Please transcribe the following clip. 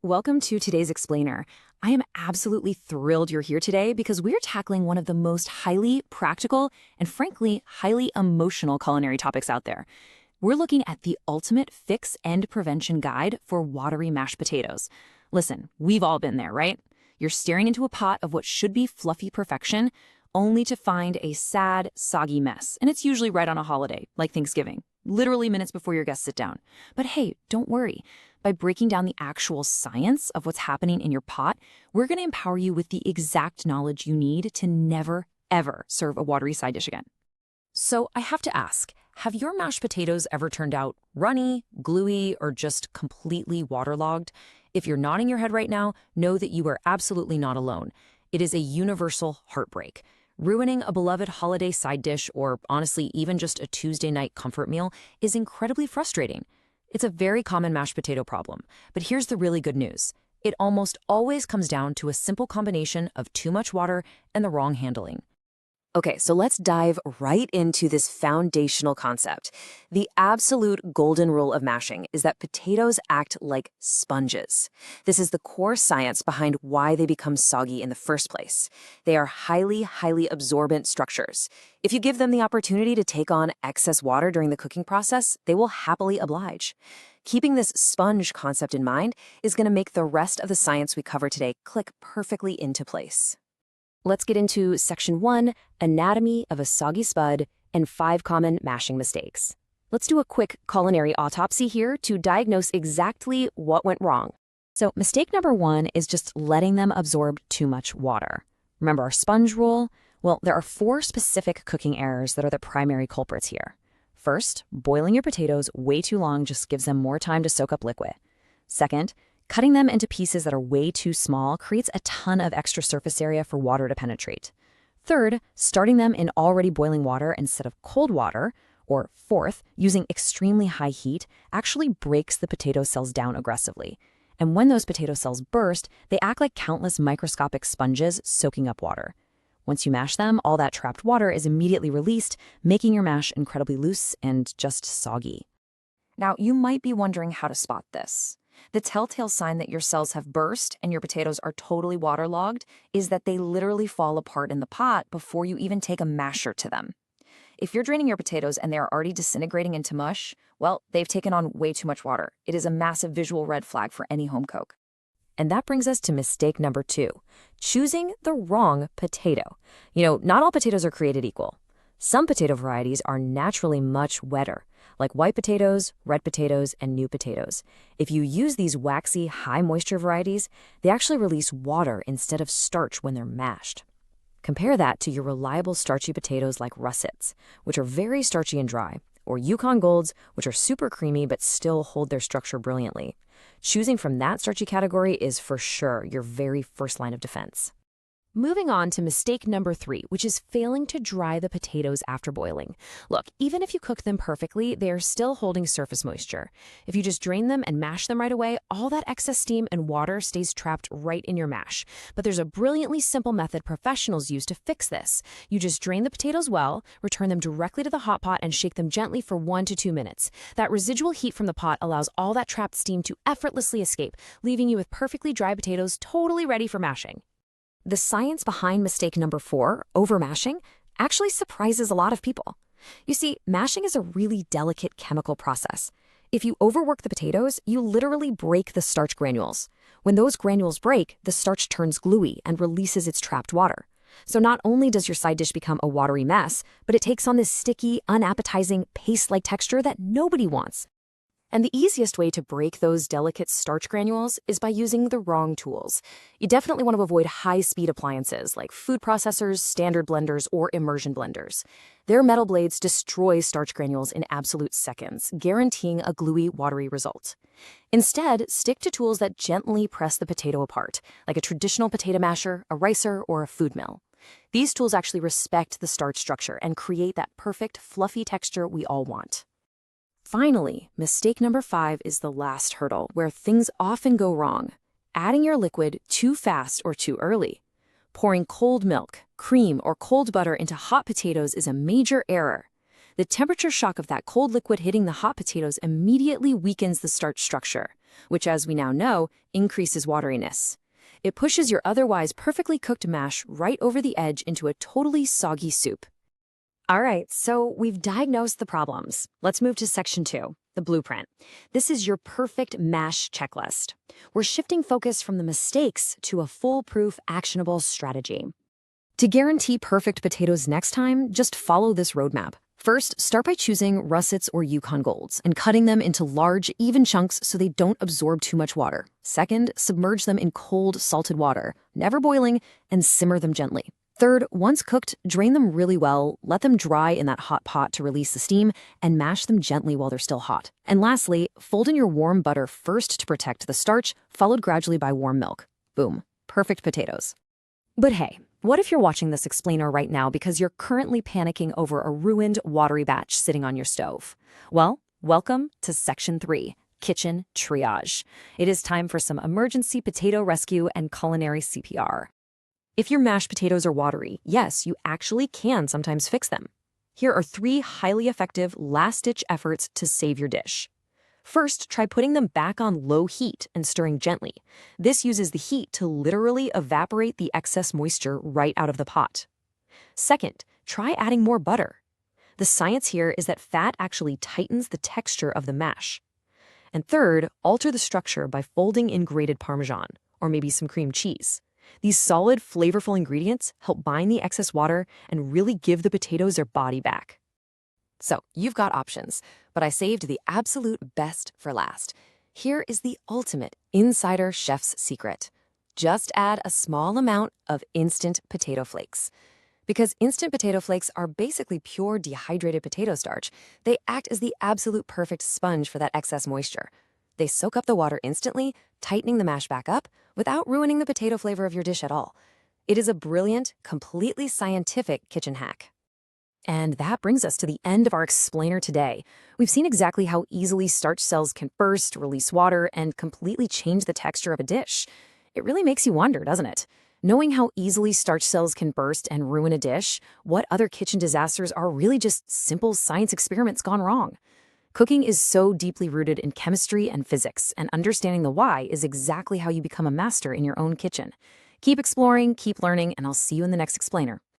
Welcome to today's Explainer. I am absolutely thrilled you're here today because we're tackling one of the most highly practical and frankly, highly emotional culinary topics out there. We're looking at the ultimate fix and prevention guide for watery mashed potatoes. Listen, we've all been there, right? You're staring into a pot of what should be fluffy perfection, only to find a sad, soggy mess. And it's usually right on a holiday, like Thanksgiving, literally minutes before your guests sit down. But hey, don't worry. By breaking down the actual science of what's happening in your pot, we're going to empower you with the exact knowledge you need to never, ever serve a watery side dish again. So I have to ask, have your mashed potatoes ever turned out runny, gluey, or just completely waterlogged? If you're nodding your head right now, know that you are absolutely not alone. It is a universal heartbreak. Ruining a beloved holiday side dish, or honestly, even just a Tuesday night comfort meal, is incredibly frustrating. It's a very common mashed potato problem, but here's the really good news. It almost always comes down to a simple combination of too much water and the wrong handling. Okay, so let's dive right into this foundational concept. The absolute golden rule of mashing is that potatoes act like sponges. This is the core science behind why they become soggy in the first place. They are highly, highly absorbent structures. If you give them the opportunity to take on excess water during the cooking process, they will happily oblige. Keeping this sponge concept in mind is going to make the rest of the science we cover today click perfectly into place. Let's get into Section 1, Anatomy of a Soggy Spud, and 5 Common Mashing Mistakes. Let's do a quick culinary autopsy here to diagnose exactly what went wrong. So mistake number 1 is just letting them absorb too much water. Remember our sponge rule? Well, there are 4 specific cooking errors that are the primary culprits here. First, boiling your potatoes way too long just gives them more time to soak up liquid. Second, cutting them into pieces that are way too small creates a ton of extra surface area for water to penetrate. Third, starting them in already boiling water instead of cold water. Or fourth, using extremely high heat actually breaks the potato cells down aggressively. And when those potato cells burst, they act like countless microscopic sponges soaking up water. Once you mash them, all that trapped water is immediately released, making your mash incredibly loose and just soggy. Now, you might be wondering how to spot this. The telltale sign that your cells have burst and your potatoes are totally waterlogged is that they literally fall apart in the pot before you even take a masher to them. If you're draining your potatoes and they are already disintegrating into mush, well, they've taken on way too much water. It is a massive visual red flag for any home cook. And that brings us to mistake number 2, choosing the wrong potato. Not all potatoes are created equal. Some potato varieties are naturally much wetter, like white potatoes, red potatoes, and new potatoes. If you use these waxy, high-moisture varieties, they actually release water instead of starch when they're mashed. Compare that to your reliable starchy potatoes like russets, which are very starchy and dry, or Yukon Golds, which are super creamy but still hold their structure brilliantly. Choosing from that starchy category is for sure your very first line of defense. Moving on to mistake number 3, which is failing to dry the potatoes after boiling. Look, even if you cook them perfectly, they are still holding surface moisture. If you just drain them and mash them right away, all that excess steam and water stays trapped right in your mash. But there's a brilliantly simple method professionals use to fix this. You just drain the potatoes well, return them directly to the hot pot, and shake them gently for 1 to 2 minutes. That residual heat from the pot allows all that trapped steam to effortlessly escape, leaving you with perfectly dry potatoes totally ready for mashing. The science behind mistake number 4, overmashing, actually surprises a lot of people. You see, mashing is a really delicate chemical process. If you overwork the potatoes, you literally break the starch granules. When those granules break, the starch turns gluey and releases its trapped water. So not only does your side dish become a watery mess, but it takes on this sticky, unappetizing, paste-like texture that nobody wants. And the easiest way to break those delicate starch granules is by using the wrong tools. You definitely want to avoid high-speed appliances like food processors, standard blenders, or immersion blenders. Their metal blades destroy starch granules in absolute seconds, guaranteeing a gluey, watery result. Instead, stick to tools that gently press the potato apart, like a traditional potato masher, a ricer, or a food mill. These tools actually respect the starch structure and create that perfect, fluffy texture we all want. Finally, mistake number 5 is the last hurdle, where things often go wrong. Adding your liquid too fast or too early. Pouring cold milk, cream, or cold butter into hot potatoes is a major error. The temperature shock of that cold liquid hitting the hot potatoes immediately weakens the starch structure. which, as we now know, increases wateriness. It pushes your otherwise perfectly cooked mash right over the edge into a totally soggy soup. All right, so we've diagnosed the problems. Let's move to section 2, the blueprint. This is your perfect mash checklist. We're shifting focus from the mistakes to a foolproof, actionable strategy. To guarantee perfect potatoes next time, just follow this roadmap. First, start by choosing russets or Yukon Golds and cutting them into large, even chunks so they don't absorb too much water. Second, submerge them in cold, salted water, never boiling, and simmer them gently. Third, once cooked, drain them really well, let them dry in that hot pot to release the steam, and mash them gently while they're still hot. And lastly, fold in your warm butter first to protect the starch, followed gradually by warm milk. Boom. Perfect potatoes. But hey, what if you're watching this explainer right now because you're currently panicking over a ruined watery batch sitting on your stove? Well, welcome to Section 3, Kitchen Triage. It is time for some emergency potato rescue and culinary CPR. If your mashed potatoes are watery, yes, you actually can sometimes fix them. Here are 3 highly effective last-ditch efforts to save your dish. First, try putting them back on low heat and stirring gently. This uses the heat to literally evaporate the excess moisture right out of the pot. Second, try adding more butter. The science here is that fat actually tightens the texture of the mash. And third, alter the structure by folding in grated Parmesan, or maybe some cream cheese. These solid, flavorful ingredients help bind the excess water and really give the potatoes their body back. So, you've got options, but I saved the absolute best for last. Here is the ultimate insider chef's secret. Just add a small amount of instant potato flakes. Because instant potato flakes are basically pure dehydrated potato starch, they act as the absolute perfect sponge for that excess moisture. They soak up the water instantly, tightening the mash back up without ruining the potato flavor of your dish at all. It is a brilliant, completely scientific kitchen hack. And that brings us to the end of our explainer today. We've seen exactly how easily starch cells can burst, release water, and completely change the texture of a dish. It really makes you wonder, doesn't it? Knowing how easily starch cells can burst and ruin a dish, what other kitchen disasters are really just simple science experiments gone wrong? Cooking is so deeply rooted in chemistry and physics, and understanding the why is exactly how you become a master in your own kitchen. Keep exploring, keep learning, and I'll see you in the next explainer.